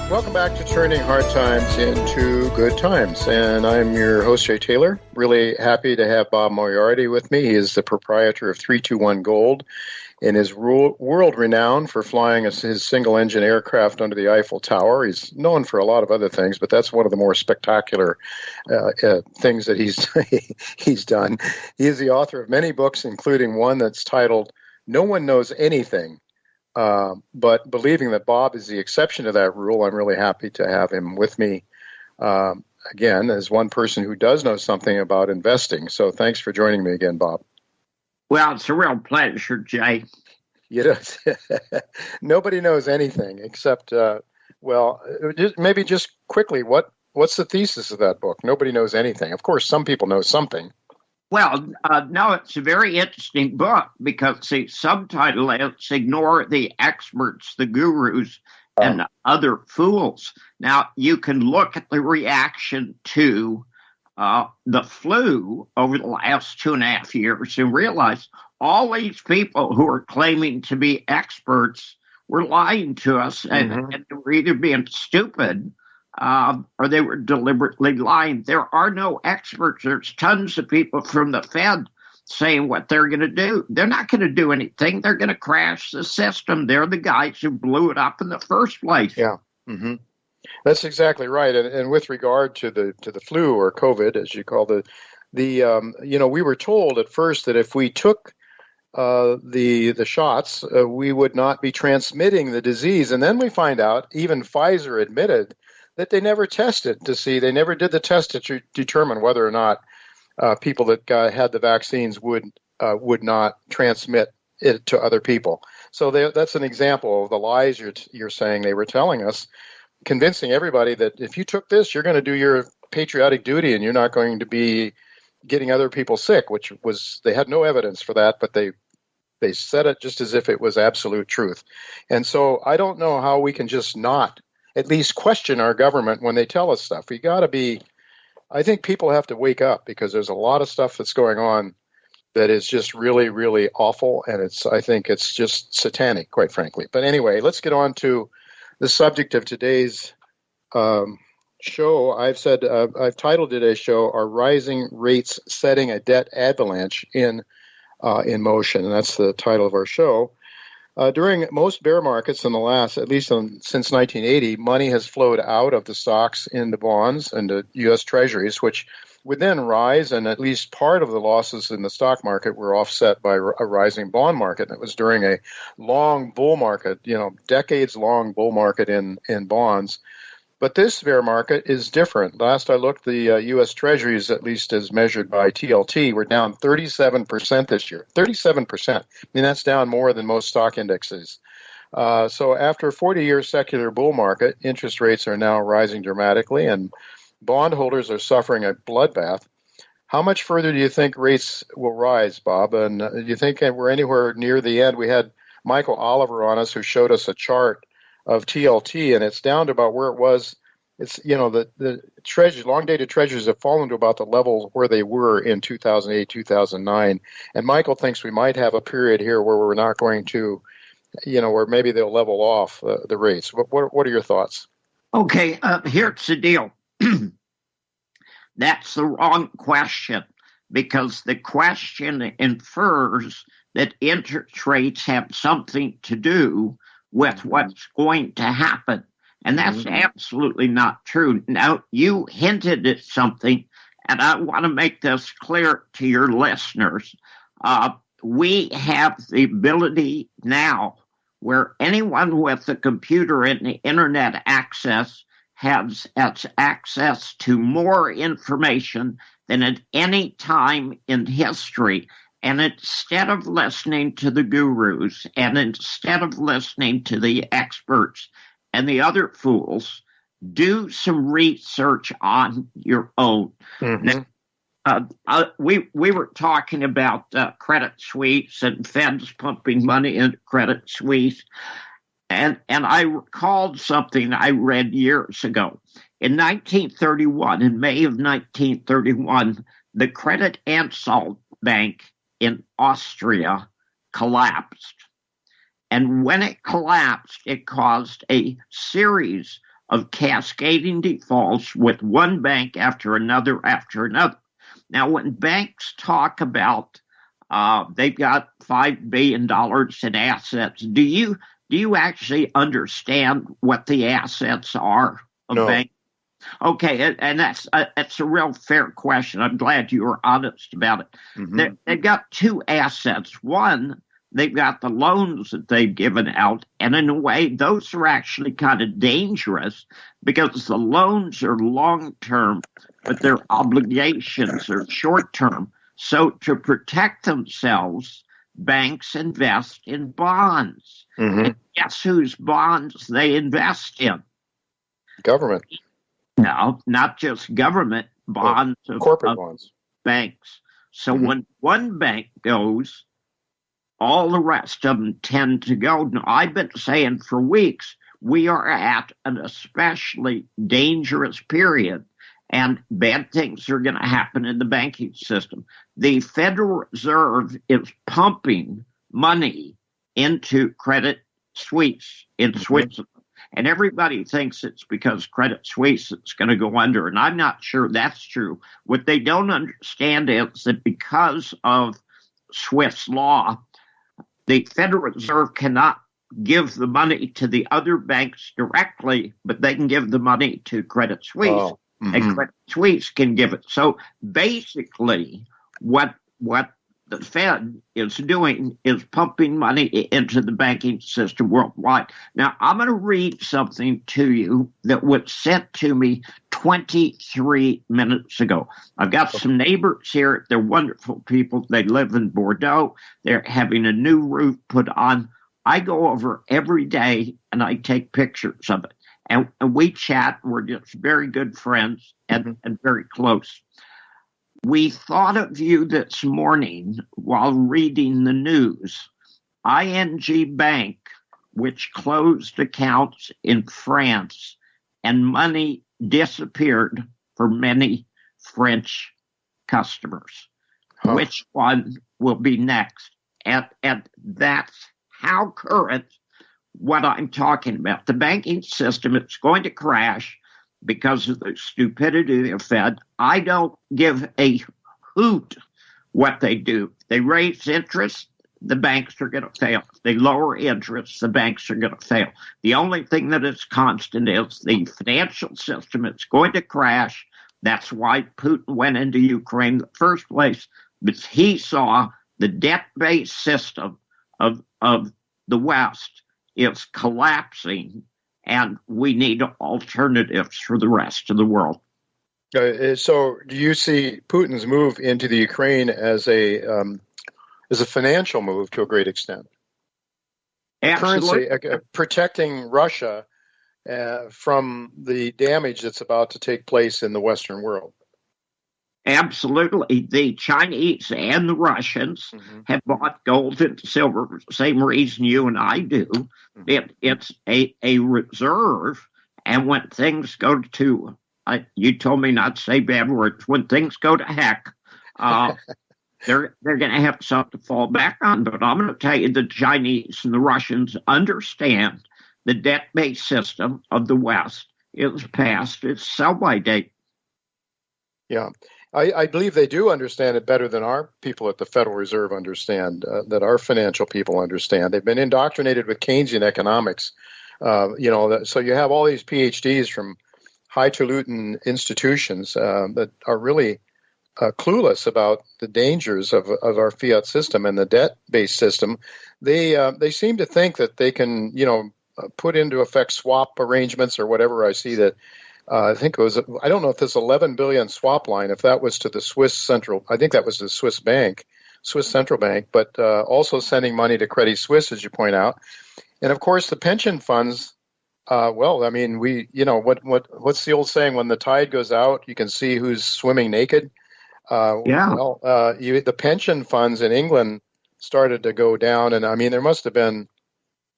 Welcome back to Turning Hard Times into Good Times. And I'm your host, Jay Taylor. Really happy to have Bob Moriarty with me. He is the proprietor of 321 Gold and is world renowned for flying his single-engine aircraft under the Eiffel Tower. He's known for a lot of other things, but that's one of the more spectacular things that he's done. He is the author of many books, including one that's titled No One Knows Anything. But believing that Bob is the exception to that rule, I'm really happy to have him with me again as one person who does know something about investing. So thanks for joining me again, Bob. Well, it's a real pleasure, Jay. Nobody knows anything except, maybe just quickly, what's the thesis of that book? Nobody knows anything. Of course, some people know something. Well, no, it's a very interesting book because the subtitle is Ignore the Experts, the Gurus, and Other Fools. Now, you can look at the reaction to the flu over the last 2.5 years and realize all these people who are claiming to be experts were lying to us and they were either being stupid or they were deliberately lying. There are no experts. There's tons of people from the Fed saying what they're going to do. They're not going to do anything. They're going to crash the system. They're the guys who blew it up in the first place. Yeah, that's exactly right. And with regard to the flu or COVID, as you call we were told at first that if we took the shots, we would not be transmitting the disease. And then we find out, even Pfizer admitted that they never tested they never did the test to determine whether or not people that had the vaccines would not transmit it to other people. So that's an example of the lies you're saying they were telling us, convincing everybody that if you took this, you're going to do your patriotic duty and you're not going to be getting other people sick, which was, they had no evidence for that, but they said it just as if it was absolute truth. And so I don't know how we can just not at least question our government when they tell us stuff. I think people have to wake up because there's a lot of stuff that's going on that is just really, really awful. And I think it's just satanic, quite frankly. But anyway, let's get on to the subject of today's show. I've titled today's show, Are Rising Rates Setting a Debt Avalanche in Motion? And that's the title of our show. During most bear markets in the last, at least since 1980, money has flowed out of the stocks into bonds and the U.S. Treasuries, which would then rise, and at least part of the losses in the stock market were offset by a rising bond market. And it was during a long bull market, decades-long bull market in bonds. But this bear market is different. Last I looked, the U.S. Treasuries, at least as measured by TLT, were down 37% this year. 37%. I mean, that's down more than most stock indexes. So after a 40-year secular bull market, interest rates are now rising dramatically, and bondholders are suffering a bloodbath. How much further do you think rates will rise, Bob? And do you think we're anywhere near the end? We had Michael Oliver on us who showed us a chart of TLT, and it's down to about where it was. It's, the treasuries, long-dated treasuries have fallen to about the level where they were in 2008, 2009. And Michael thinks we might have a period here where we're not going to, where maybe they'll level off the rates. What are your thoughts? Okay, here's the deal. That's the wrong question, because the question infers that interest rates have something to do with what's going to happen. And that's absolutely not true. Now, you hinted at something, and I want to make this clear to your listeners. We have the ability now where anyone with a computer and the internet access has access to more information than at any time in history. And instead of listening to the gurus and instead of listening to the experts and the other fools, do some research on your own. Now, we were talking about Credit Suisse and Feds pumping money into Credit Suisse. And I recalled something I read years ago. In 1931, in May of 1931, the Credit Ansalt Bank in Austria collapsed. And when it collapsed, it caused a series of cascading defaults with one bank after another after another. Now, when banks talk about they've got $5 billion in assets, do you actually understand what the assets are of No. banks? Okay, and that's a real fair question. I'm glad you were honest about it. Mm-hmm. They've got two assets. One, they've got the loans that they've given out, and in a way, those are actually kind of dangerous because the loans are long-term, but their obligations are short-term. So to protect themselves, banks invest in bonds. Mm-hmm. And guess whose bonds they invest in? Government. No, not just government bonds, corporate bonds. Banks. So when one bank goes, all the rest of them tend to go. Now, I've been saying for weeks, we are at an especially dangerous period, and bad things are going to happen in the banking system. The Federal Reserve is pumping money into Credit Suisse in Switzerland. And everybody thinks it's because Credit Suisse is going to go under. And I'm not sure that's true. What they don't understand is that because of Swiss law, the Federal Reserve cannot give the money to the other banks directly, but they can give the money to Credit Suisse. Oh. Mm-hmm. And Credit Suisse can give it. So basically, what the Fed is doing is pumping money into the banking system worldwide. Now, I'm going to read something to you that was sent to me 23 minutes ago. I've got some neighbors here. They're wonderful people. They live in Bordeaux. They're having a new roof put on. I go over every day and I take pictures of it. And we chat. We're just very good friends and very close. We thought of you this morning while reading the news. ING Bank, which closed accounts in France, and money disappeared for many French customers. Huh. Which one will be next? And that's how current what I'm talking about. The banking system is going to crash because of the stupidity of the Fed. I don't give a hoot what they do. They raise interest, the banks are going to fail. They lower interest, the banks are going to fail. The only thing that is constant is the financial system is going to crash. That's why Putin went into Ukraine in the first place, because he saw the debt-based system of the West is collapsing, and we need alternatives for the rest of the world. So do you see Putin's move into the Ukraine as a financial move to a great extent? Absolutely. Currency, protecting Russia from the damage that's about to take place in the Western world? Absolutely. The Chinese and the Russians have bought gold and silver for the same reason you and I do. It's a reserve, and when things go to, you told me not to say bad words, when things go to heck, they're going to have something to fall back on. But I'm going to tell you, the Chinese and the Russians understand the debt-based system of the West is past its sell-by date. Yeah. I believe they do understand it better than our people at the Federal Reserve understand, that our financial people understand. They've been indoctrinated with Keynesian economics. So you have all these PhDs from highfalutin institutions that are really clueless about the dangers of our fiat system and the debt-based system. They seem to think that they can, put into effect swap arrangements or whatever. I see that. I think it was, I don't know if this 11 billion swap line, if that was to the Swiss central, I think that was the Swiss central bank, but also sending money to Credit Suisse, as you point out. And of course, the pension funds, what's the old saying? When the tide goes out, you can see who's swimming naked. The pension funds in England started to go down. And there must have been,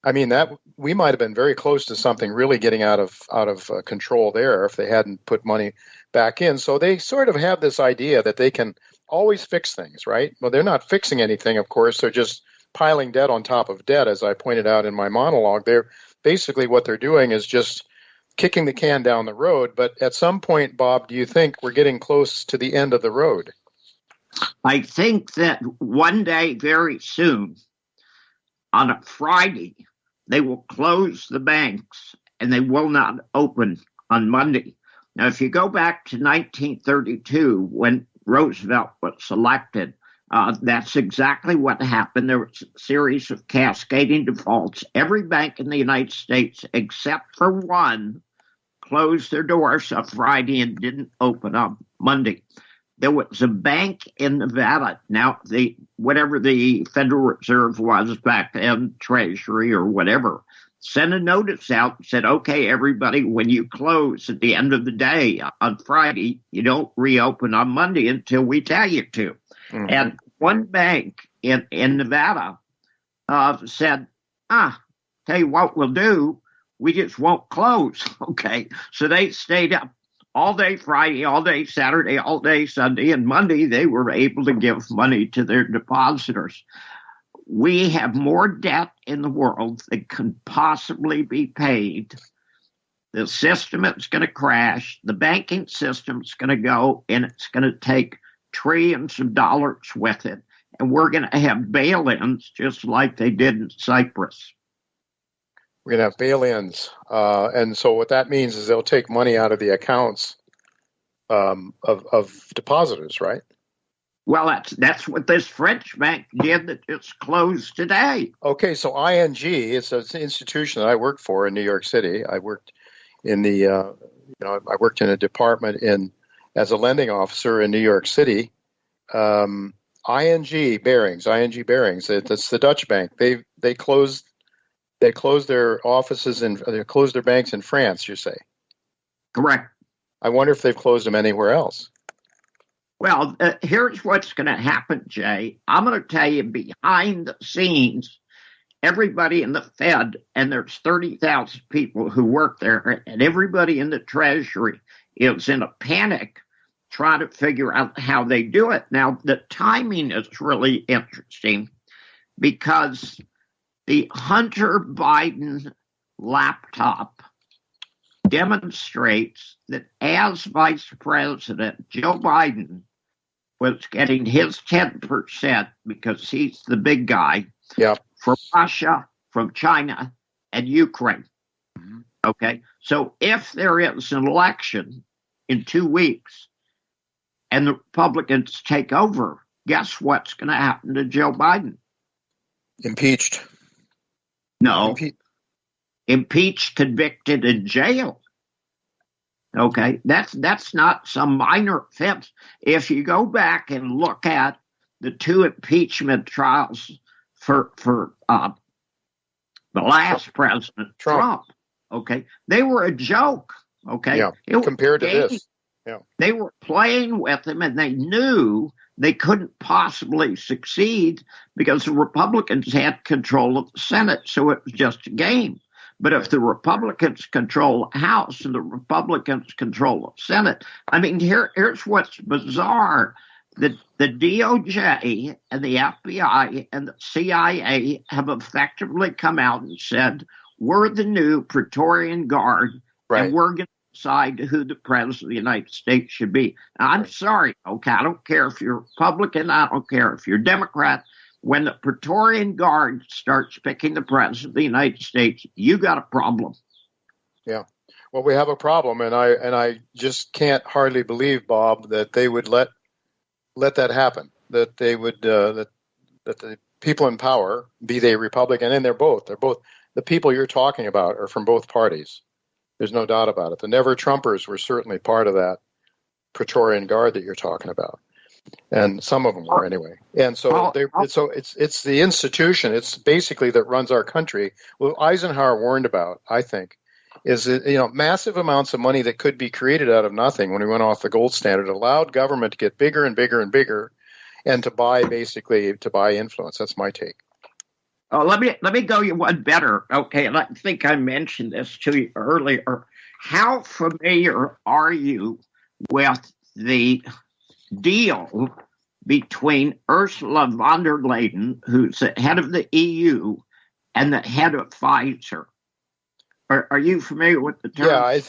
that we might have been very close to something really getting out of control there if they hadn't put money back in. So they sort of have this idea that they can always fix things, right? Well, they're not fixing anything, of course. They're just piling debt on top of debt, as I pointed out in my monologue. They're basically what they're doing is just kicking the can down the road. But at some point, Bob, do you think we're getting close to the end of the road? I think that one day, very soon, on a Friday, they will close the banks and they will not open on Monday. Now, if you go back to 1932, when Roosevelt was elected, that's exactly what happened. There was a series of cascading defaults. Every bank in the United States, except for one, closed their doors on Friday and didn't open on Monday. There was a bank in Nevada. Now, whatever the Federal Reserve was back then, Treasury or whatever, sent a notice out and said, okay, everybody, when you close at the end of the day on Friday, you don't reopen on Monday until we tell you to. Mm-hmm. And one bank in Nevada said, tell you what we'll do, we just won't close. Okay, so they stayed up all day Friday, all day Saturday, all day Sunday, and Monday they were able to give money to their depositors. We have more debt in the world than can possibly be paid. The system is going to crash. The banking system is going to go, and it's going to take trillions of dollars with it. And we're going to have bail-ins just like they did in Cyprus. We're going to have bail-ins. And so what that means is they'll take money out of the accounts of depositors, right? Well, that's what this French bank did that just closed today. Okay, so ING, it's an institution that I worked for in New York City. I worked in I worked in a department as a lending officer in New York City. ING Bearings, that's the Dutch bank. They closed their offices they closed their banks in France, you say? Correct. I wonder if they've closed them anywhere else. Well, here's what's going to happen, Jay. I'm going to tell you behind the scenes, everybody in the Fed, and there's 30,000 people who work there, and everybody in the Treasury is in a panic trying to figure out how they do it. Now, the timing is really interesting because the Hunter Biden laptop demonstrates that as Vice President, Joe Biden was getting his 10% because he's the big guy from Russia, from China, and Ukraine. Okay, so if there is an election in 2 weeks and the Republicans take over, guess what's going to happen to Joe Biden? Impeached. No. Impeached, convicted, in jail. Okay, that's not some minor offense. If you go back and look at the 2 impeachment trials for the last president, Trump, okay, they were a joke. Okay, compared to this, they were playing with him, and they knew they couldn't possibly succeed because the Republicans had control of the Senate, so it was just a game. But if the Republicans control the House and the Republicans control the Senate, I mean, here's what's bizarre. The DOJ and the FBI and the CIA have effectively come out and said, we're the new Praetorian Guard, and we're going to decide who the president of the United States should be. Now, I'm sorry, okay, I don't care if you're Republican, I don't care if you're Democrat. When the Praetorian Guard starts picking the president of the United States, you got a problem. Yeah. Well, we have a problem, and I just can't hardly believe, Bob, that they would let that happen. That they would that the people in power, be they Republican, and they're both the people you're talking about are from both parties. There's no doubt about it. The Never Trumpers were certainly part of that Praetorian Guard that you're talking about. And some of them were anyway. And so it's the institution, it's basically that runs our country. What Eisenhower warned about, I think, is that, massive amounts of money that could be created out of nothing when we went off the gold standard allowed government to get bigger and bigger and bigger and to buy influence. That's my take. Oh, let me go you one better. Okay, and I think I mentioned this to you earlier. How familiar are you with the deal between Ursula von der Leyen, who's the head of the EU, and the head of Pfizer? Are you familiar with the term? Yeah, I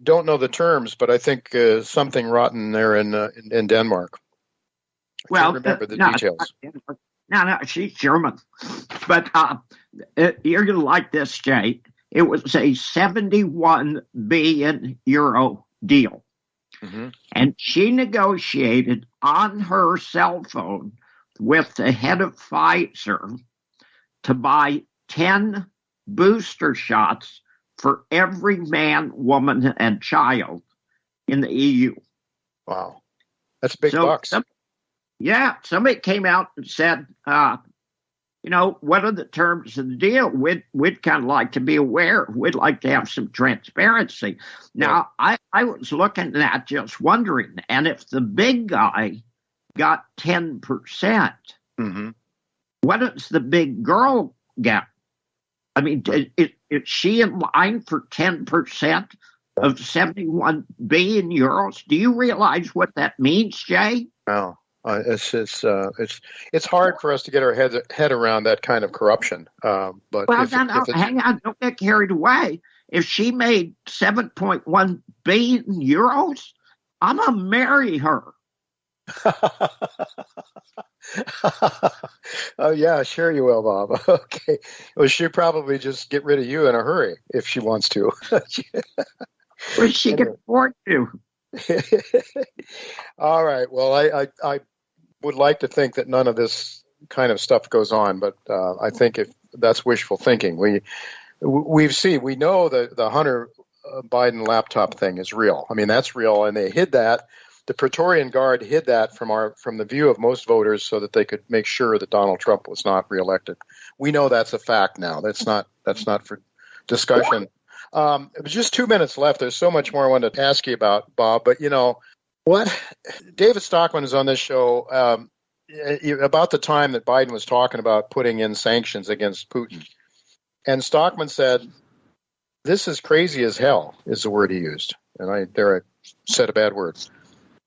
don't know the terms, but I think something rotten there in Denmark. I can't remember the details. No, she's German. But you're going to like this, Jay. It was a 71 billion euro deal. Mm-hmm. And she negotiated on her cell phone with the head of Pfizer to buy 10 booster shots for every man, woman, and child in the EU. Wow. That's big bucks. Somebody came out and said, what are the terms of the deal? We'd kind of like to be aware. We'd like to have some transparency. Now, I was looking at that, just wondering, and if the big guy got 10%, mm-hmm. what does the big girl get? I mean, is she in line for 10% of 71 billion euros? Do you realize what that means, Jay? No. It's hard for us to get our head around that kind of corruption. But hang on, don't get carried away. If she made 7.1 billion euros, I'm gonna marry her. Oh yeah, sure you will, Bob. Okay, well she'll probably just get rid of you in a hurry if she wants to. Well, she can afford to. All right. Well, I would like to think that none of this kind of stuff goes on, but I think if that's wishful thinking, we know that the Hunter Biden laptop thing is real. I mean, that's real, and they hid that. The Praetorian Guard hid that from the view of most voters so that they could make sure that Donald Trump was not reelected. We know that's a fact now. That's not for discussion. It was just 2 minutes left. There's so much more I wanted to ask you about, Bob. But you know what? David Stockman is on this show about the time that Biden was talking about putting in sanctions against Putin. And Stockman said, "This is crazy as hell," is the word he used. And I said a bad word.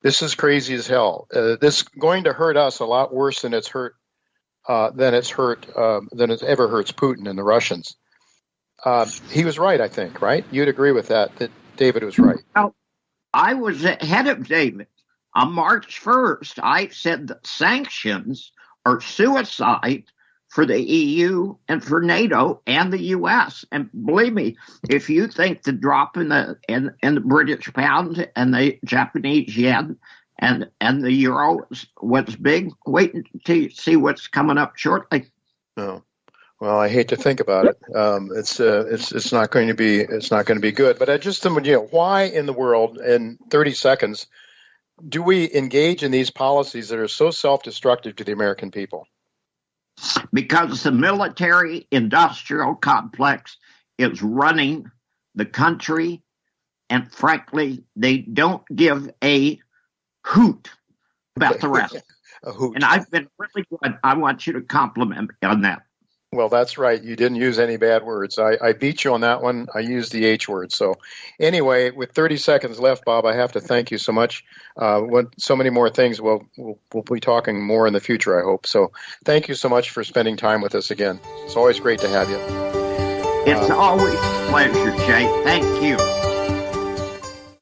This is crazy as hell. This is going to hurt us a lot worse than it ever hurts Putin and the Russians. He was right, I think, right? You'd agree with that David was right. Well, I was ahead of David. On March 1st, I said that sanctions are suicide for the EU and for NATO and the U.S. And believe me, if you think the drop in the British pound and the Japanese yen and the euro was big, wait until you see what's coming up shortly. Oh. Well, I hate to think about it. It's not going to be good. But I just why in the world in 30 seconds do we engage in these policies that are so self-destructive to the American people? Because the military-industrial complex is running the country, and frankly, they don't give a hoot about the rest. A hoot. And I've been really good. I want you to compliment me on that. Well, that's right. You didn't use any bad words. I beat you on that one. I used the H word. So anyway, with 30 seconds left, Bob, I have to thank you so much. So many more things. We'll be talking more in the future, I hope. So thank you so much for spending time with us again. It's always great to have you. It's always a pleasure, Jay. Thank you.